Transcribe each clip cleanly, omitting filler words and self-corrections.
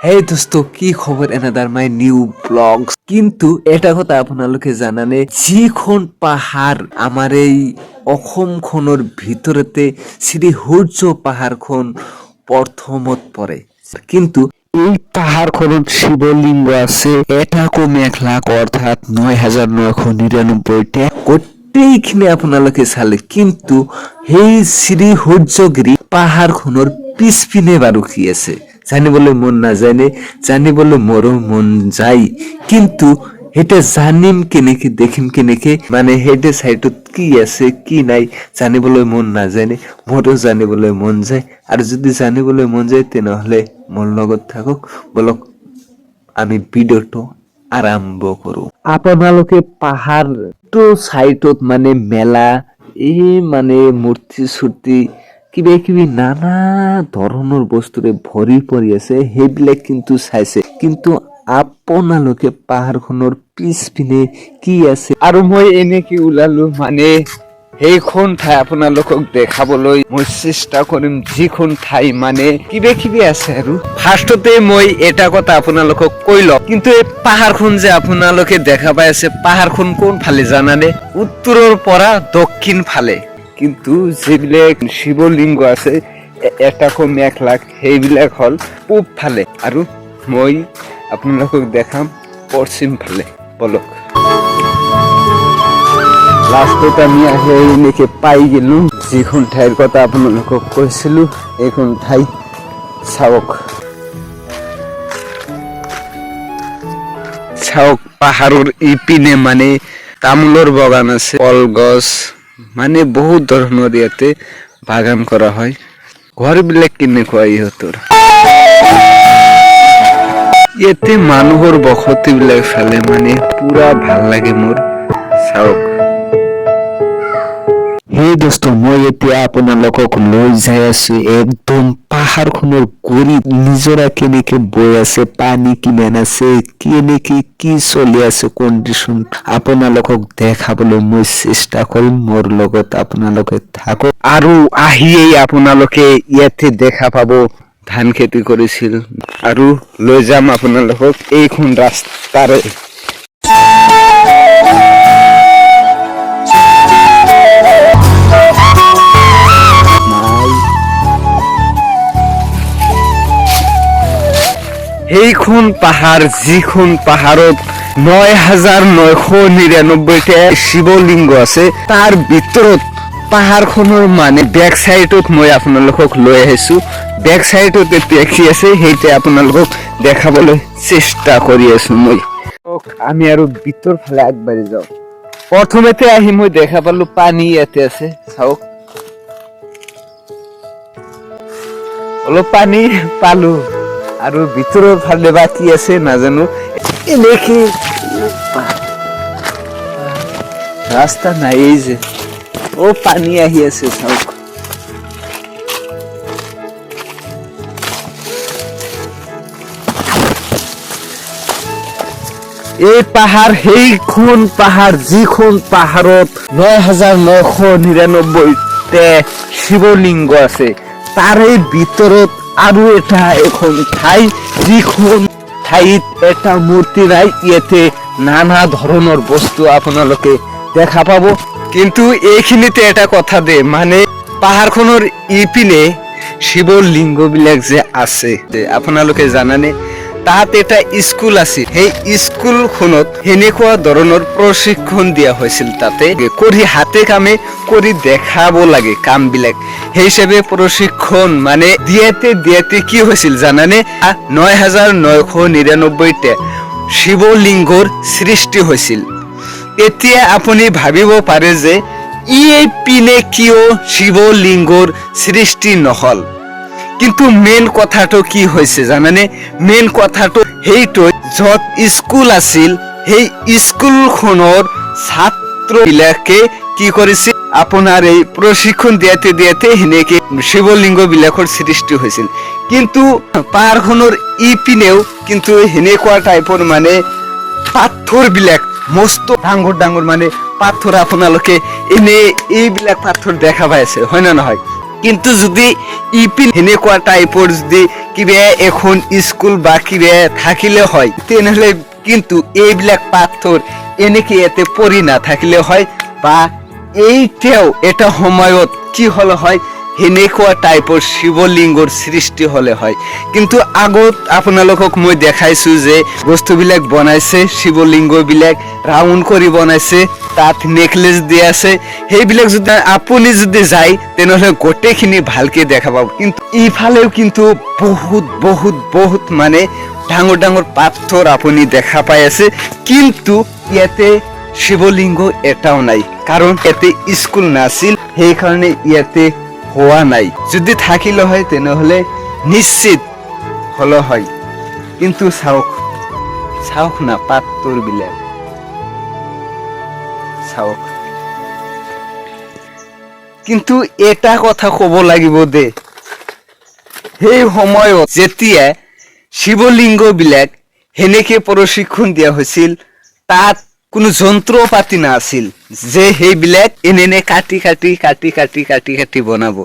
হে দোস্ত, কি খবৰ? Another my new blogs. কিন্তু এটা কথা আপোনালোকে জানানে, যিখন পাহাৰ আমাৰ এই অসমখনৰ ভিতৰতে শ্ৰী সূৰ্য পাহাৰখন প্ৰথমত পৰে, কিন্তু এই পাহাৰখনত শিৱলিংগ আছে 1,01,00,000 অৰ্থাৎ 9,999টা। গোটেইখিনি আপোনালোকে চালে, কিন্তু সেই শ্ৰী সূৰ্যগিৰি পাহাৰখনৰ পিছপিনে বাৰু কি আছে জানিবলৈ মন নাযায়নে? জানিবলৈ মোৰো মন যায়, কিন্তু সেইটো জানিম কেনেকে, দেখিম কেনেকে, মানে সেইটো চাইডত কি আছে কি নাই জানিবলৈ মন নাযায়নে? মোৰো জানিবলৈ মন যায়, আৰু যদি জানিবলৈ মন যায় তেনেহলে মোৰ লগত থাকক। বলক আমি ভিডিঅ'টো আৰম্ভ কৰো। আপোনালোকে পাহাৰটো চাইডত মানে মেলা, এই মানে মূৰ্তি চূৰ্তি কিবা কিবি নানা ধৰণৰ বস্তুৰে ভৰি পৰি আছে, সেইবিলাক কিন্তু চাইছে। কিন্তু আপোনালোকে পাহাৰখনৰ পিছপিনে কি আছে, আৰু মই এনেকে ওলালো মানে সেইখন ঠাই আপোনালোকক দেখাবলৈ মই চেষ্টা কৰিম। যিখন ঠাই মানে কিবা কিবি আছে। আৰু ফাৰ্ষ্টতে মই এটা কথা আপোনালোকক কৈ লওঁ, কিন্তু এই পাহাৰখন যে আপোনালোকে দেখা পাই আছে, পাহাৰখন কোন ফালে জানানে? উত্তৰৰ পৰা দক্ষিণ ফালে। কিন্তু যিবিলাক শিৱলিংগ আছে 1,01,00,000 সেইবিলাক হ'ল পূব ফালে, আৰু মই আপোনালোকক দেখাম পশ্চিম ফালে। বলক, লাষ্টত আমি আহি এনেকে পাই গেলো যিখন ঠাইৰ কথা আপোনালোকক কৈছিলো। এইখন ঠাই চাওক, চাওক পাহাৰৰ ইপিনে মানে তামোলৰ বাগান আছে, কলগছ, মানে বহুত ধৰণৰ ইয়াতে বাগান কৰা হয়। ঘৰ বিলাক কেনেকুৱা ইহঁতৰ, ইয়াতে মানুহৰ বসতি বিলাক চালে মানে পুৰা ভাল লাগে মোৰ। চাওক, সেই দোস্ত, মই এতিয়া আপোনালোকক লৈ যাই আছো একদম পাহাৰখনৰ গুৰিত। নিজৰা কেনেকে বৈ আছে, পানী কিমান আছে, কেনেকে কি চলি আছে কণ্ডিশ্যন আপোনালোকক দেখাবলৈ মই চেষ্টা কৰিম। মোৰ লগত আপোনালোকে থাকক, আৰু আহিয়েই আপোনালোকে ইয়াতে দেখা পাব ধান খেতি কৰিছিল, আৰু লৈ যাম আপোনালোকক এইখন ৰাস্তাৰে। সেইখন পাহাৰ, যিখন পাহাৰত 9,999টা শিৱলিংগ আছে, তাৰ ভিতৰত পাহাৰখনৰ মানে বেক চাইডত মই আপোনালোকক লৈ আহিছো। বেক চাইডত এতিয়া কি আছে সেইটা আপোনালোকক দেখাবলৈ চেষ্টা কৰি আছো মই। আমি আৰু ভিতৰ ফালে আগবাঢ়ি যাওঁ। প্ৰথমতে আহি মই দেখা পালো পানী ইয়াতে আছে, চাওক অলপ পানী পালো, আৰু ভিতৰৰ ফালে বা কি আছে নাজানো। এনেকে ৰাস্তা নাইয়ে যে, পানী আহি আছে, চাওক। এই পাহাৰ, সেইখন পাহাৰ যিখন পাহাৰত 9,999টা শিৱলিংগ আছে, তাৰে ভিতৰত আৰু এটা এখন ঠাই, যিখন ঠাইত এটা মূৰ্তি নাই। ইয়াতে নানা ধৰণৰ বস্তু আপোনালোকে দেখা পাব। কিন্তু এইখিনিতে এটা কথা দে, মানে পাহাৰখনৰ ইপিনে শিৱলিংগ বিলাক যে আছে, আপোনালোকে জানানে তাত এটা স্কুল আছিল। সেই স্কুলখনত সেনেকুৱা ধৰণৰ প্ৰশিক্ষণ দিয়া হৈছিল। তাতে কৰি হাতে কামে কৰি দেখাব লাগে কাম বিলাক, সেই হিচাপে প্ৰশিক্ষণ মানে দিয়াতে কি হৈছিল জানানে? 9,999টা শিৱলিংগৰ সৃষ্টি হৈছিল। এতিয়া আপুনি ভাবিব পাৰে যে এই পিনে কিয় শিৱলিংগৰ সৃষ্টি নহল, কিন্তু মেইন কথাটো কি হৈছে জানানে? মেইন কথাটো সেইটো, য'ত স্কুল আছিল সেই স্কুলখনৰ ছাত্ৰ বিলাকে কি কৰিছিল, আপোনাৰ এই প্ৰশিক্ষণ দিয়াতে সেনেকে শিৱলিংগ বিলাকৰ সৃষ্টি হৈছিল। কিন্তু পাহাৰখনৰ ইপিনেও কিন্তু সেনেকুৱা টাইপৰ মানে পাথৰ বিলাক মস্ত ডাঙৰ ডাঙৰ মানে পাথৰ আপোনালোকে এনে এইবিলাক পাথৰ দেখা পাই আছে, হয় না নহয়? কিন্তু যদি ইপিন সেনেকুৱা টাইপৰ যদি কিবা এখন স্কুল বা কিবা থাকিলে হয় তেনেহ'লে কিন্তু এইবিলাক পাথৰ এনেকে ইয়াতে পৰি নাথাকিলে হয় বা এইটাও এটা সময়ত কি হলে হয় সেনেকুৱা টাইপৰ শিৱলিংগৰ সৃষ্টি হলে হয় কিন্তু আগত আপোনালোকক মই দেখাইছো যে বস্তুবিলাক বনাইছে শিৱলিংগবিলাক ৰাউন্ড কৰি বনাইছে তাত নেকলেস দিয়া আছে সেইবিলাক যদি আপুনি যদি যায় তেনেহলে গোটেইখিনি ভালকে দেখা পাব কিন্তু ইফালেও কিন্তু বহুত বহুত বহুত মানে ডাঙৰ ডাঙৰ পাথৰ আপুনি দেখা পাই আছে কিন্তু ইয়াতে শিৱলিংগ এটাও নাই কাৰণ ইয়াতে স্কুল নাছিল সেইকাৰণে ইয়াতে হোৱা নাই যদি থাকিলে হয় তেনেহলে নিশ্চিত হলো হয় কিন্তু চাওক না পাথৰ বিলাক চাওক কিন্তু এটা কথা কব লাগিব দে সেই সময়ত যেতিয়া শিৱলিংগ বিলাক সেনেকে প্ৰশিক্ষণ দিয়া হৈছিল তাত কোনো যন্ত্ৰ পাতি নাছিল যে সেইবিলাক এনে কাটি কাটি কাটি কাটি কাটি কাটি বনাব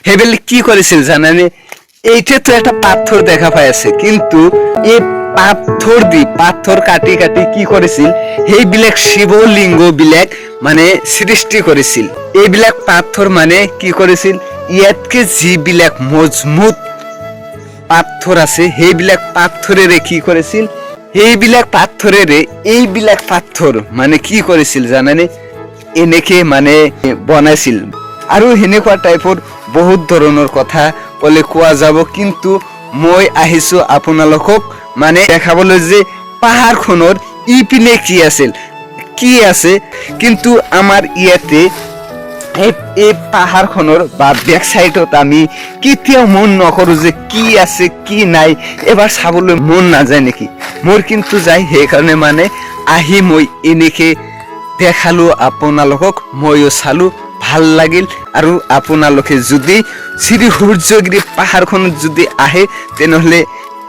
সেইবিলাক কি কৰিছিল জানানে এইটাতো একটা পাথৰ দেখা পাই আছে কিন্তু এই পাথৰ কাটি কাটি কি কৰিছিল সেইবিলাক শিৱলিংগ বিলাক মানে সৃষ্টি কৰিছিল এইবিলাক পাথৰ মানে কি কৰিছিল ইয়াতকে যিবিলাক মজবুত পাথৰ আছে সেইবিলাক পাথৰেৰে কি কৰিছিল এইবিলাক পাথৰ মানে কি কৰিছিল জানানে এনেকে মানে বনাইছিল আৰু হেনেকুৱা টাইপৰ বহুত ধৰণৰ কথা কলে কোৱা যাব কিন্তু মই আহিছো আপোনালোকক মানে দেখাবলৈ যে পাহাৰখনৰ ইপিনে কি আছে কিন্তু আমাৰ ইয়াতে এই পাহাৰখনৰ বা বেক সাইডত আমি কেতিয়াও মন নকৰো যে কি আছে কি নাই এবাৰ চাবলৈ মন নাযায় নেকি মোৰ কিন্তু যাই সেইকাৰণে মানে আহি মই এনেকে দেখালো আপোনালোকক ময়ো চালো ভাল লাগিল আৰু আপোনালোকে যদি শ্ৰী সূৰ্যগিৰি পাহাৰখনত যদি আহে তেনেহলে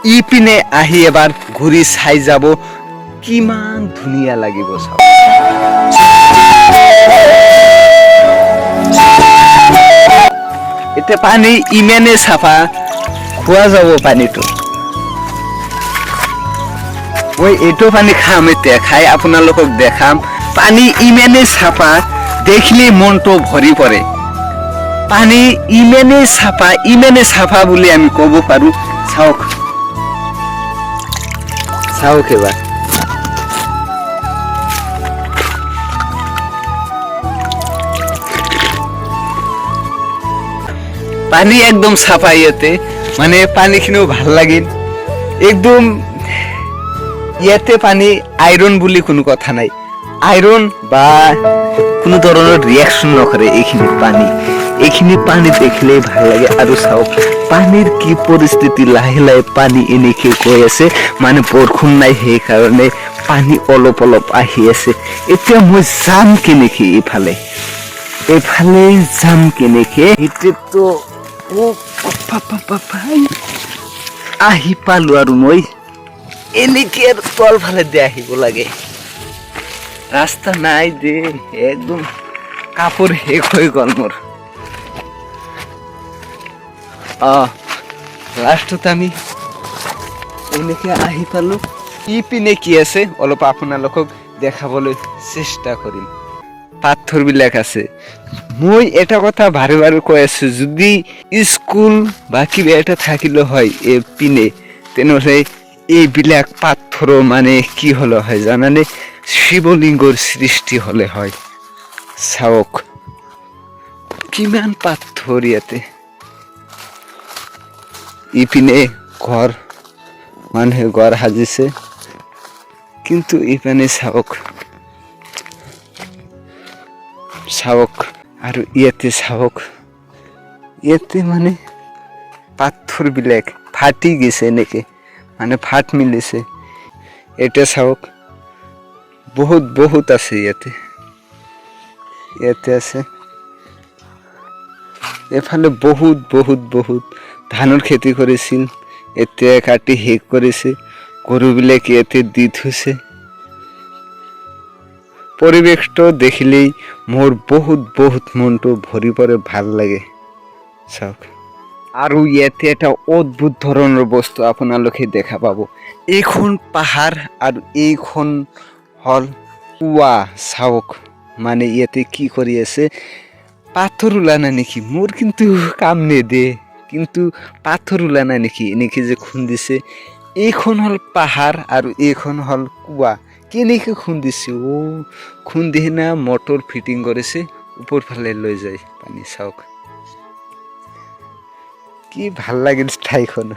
ইপিনে আহি এবাৰ ঘূৰি চাই যাব কিমান ধুনীয়া লাগিব চাওক এটা পানী ইমানে চাফা খোৱা যাব পানীটো মই এইটো পানী খাম এতিয়া খাই আপোনালোকক দেখাম পানী ইমানে চাফা দেখিলে মনটো ভৰি পৰে পানী ইমানে চাফা বুলি আমি ক'ব পাৰো চাওক এবাৰ পানী একদম চাফা ইয়াতে মানে পানীখিনিও ভাল লাগিল একদম ইয়াতে পানী আইৰণ বুলি কোনো কথা নাই আইৰণ বা কোনো ধৰণৰ ৰিয়াকশন নকৰে এইখিনি পানী দেখিলেই ভাল লাগে আৰু চাওক পানীৰ কি পৰিস্থিতি লাহে লাহে পানী এনেকে গৈ আছে মানে বৰষুণ নাই সেইকাৰণে পানী অলপ অলপ আহি আছে এতিয়া মই যাম কেনেকে এইফালে যাম কেনেকে এতিয়াতো আহি পালো আৰু মই এনেকে আৰু তলফালে দি আহিব লাগে ৰাস্তা নাই দে একদম কাপোৰ শেষ হৈ গ'ল মোৰ লাষ্টত আমি এনেকে আহি পালো ইপিনে কি আছে অলপ আপোনালোকক দেখাবলৈ চেষ্টা কৰিম পাথৰ বিলাক আছে মই এটা কথা বাৰে বাৰে কৈ আছো যদি স্কুল বা কিবা এটা থাকিলে হয় এইপিনে তেনেহ'লে এইবিলাক পাথৰ মানে কি হলে হয় জানানে শিৱলিংগৰ সৃষ্টি হলে হয় চাওক কিমান পাথৰ ইয়াতে ইপিনে ঘৰ মানুহে ঘৰ সাজিছে কিন্তু ইপিনে চাওক আৰু ইয়াতে চাওক ইয়াতে মানে পাথৰ বিলাক ফাটি গৈছে এনেকে মানে ফাট মিলিছে এটা চাওক বহুত আছে ইয়াতে আছে এফালে বহুত ধানৰ খেতি কৰিছিল এতিয়া কাটি শেষ কৰিছে গৰুবিলাক ইয়াতে দি থৈছে পৰিৱেশটো দেখিলেই মোৰ বহুত মনটো ভৰি পৰে ভাল লাগে চাওক আৰু ইয়াতে এটা অদ্ভুত ধৰণৰ বস্তু আপোনালোকে দেখা পাব এইখন পাহাৰ আৰু এইখন হল কুঁৱা চাওক মানে ইয়াতে কি কৰি আছে পাথৰ ওলা নাই নেকি মোৰ কিন্তু কাম নেদে কিন্তু পাথৰ ওলা নাই নেকি এনেকে যে খুন্দিছে এইখন হল পাহাৰ আৰু এইখন হল কুঁৱা কেনেকে খুন্দিছে খুন্দি না মটৰ ফিটিং কৰিছে ওপৰ ফালে লৈ যায় পানী চাওক কি ভাল লাগিল ঠাইখন